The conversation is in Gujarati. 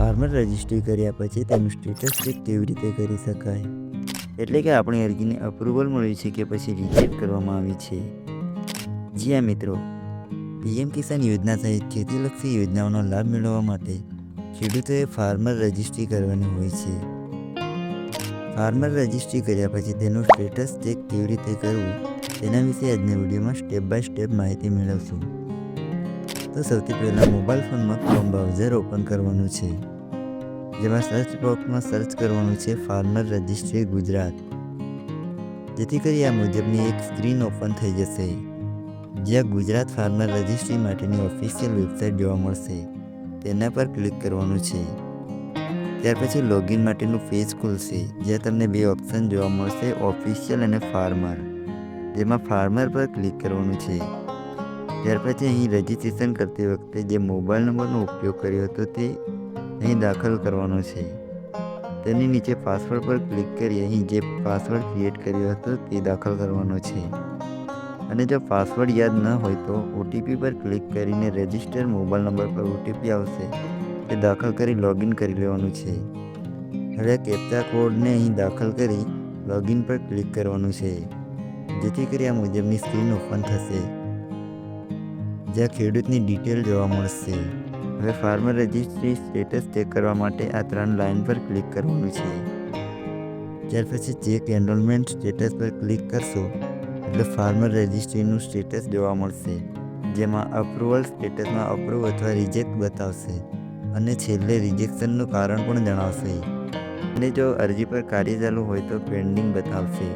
ફાર્મર રજિસ્ટ્રી કર્યા પછી તેનું સ્ટેટસ ચેક કેવી રીતે કરી શકાય, એટલે કે આપણી અરજીને અપ્રુવલ મળી છે કે પછી રિજેક્ટ કરવામાં આવી છે. જી હા મિત્રો, પીએમ કિસાન યોજના સહિત ખેતીલક્ષી યોજનાઓનો લાભ મેળવવા માટે ખેડૂતોએ ફાર્મર રજિસ્ટ્રી કરવાની હોય છે. ફાર્મર રજિસ્ટ્રી કર્યા પછી તેનું સ્ટેટસ ચેક કેવી રીતે કરવું તેના વિશે આજના વિડીયોમાં સ્ટેપ બાય સ્ટેપ માહિતી મેળવશું. તો સૌથી પહેલાં મોબાઈલ ફોનમાં ક્રોમ બ્રાઉઝર ઓપન કરવાનું છે, જેમાં સર્ચ બોક્સમાં સર્ચ કરવાનું છે ફાર્મર રજિસ્ટ્રી ગુજરાત. જેથી કરી આ મુજબની એક સ્ક્રીન ઓપન થઈ જશે, જ્યાં ગુજરાત ફાર્મર રજિસ્ટ્રી માટેની ઓફિશિયલ વેબસાઇટ જોવા મળશે. તેના પર ક્લિક કરવાનું છે. ત્યાર પછી લોગિન માટેનું પેજ ખુલશે, જ્યાં તમને બે ઓપ્શન જોવા મળશે, ઓફિશિયલ અને ફાર્મર. જેમાં ફાર્મર પર ક્લિક કરવાનું છે. ત્યાર પછી અહીં રજિસ્ટ્રેશન કરતી વખતે જે મોબાઈલ નંબરનો ઉપયોગ કર્યો હતો તે અહીં દાખલ કરવાનો છે. તેની નીચે પાસવર્ડ પર ક્લિક કરી અહીં જે પાસવર્ડ ક્રિએટ કર્યો હતો તે દાખલ કરવાનો છે. અને જો પાસવર્ડ યાદ ન હોય તો ઓટીપી પર ક્લિક કરીને રજિસ્ટર મોબાઈલ નંબર પર ઓટીપી આવશે તે દાખલ કરી લોગિન કરી લેવાનું છે. હવે કેપ્ચા કોડને અહીં દાખલ કરી લોગિન પર ક્લિક કરવાનું છે, જેથી કરી આ મુજબની સ્ક્રીન ઓપન થશે, જ્યાં ખેડૂતની ડિટેલ જોવા મળશે. હવે ફાર્મર રજિસ્ટ્રી સ્ટેટસ ચેક કરવા માટે આ 3 લાઇન પર ક્લિક કરવાનું છે. ત્યાર પછી ચેક એનરોલમેન્ટ સ્ટેટસ પર ક્લિક કરશો એટલે ફાર્મર રજિસ્ટ્રીનું સ્ટેટસ જોવા મળશે, જેમાં અપ્રુવલ સ્ટેટસમાં અપ્રૂવ અથવા રિજેક્ટ બતાવશે અને છેલ્લે રિજેક્શનનું કારણ પણ જણાવશે. અને જો અરજી પર કાર્ય ચાલુ હોય તો પેન્ડિંગ બતાવશે.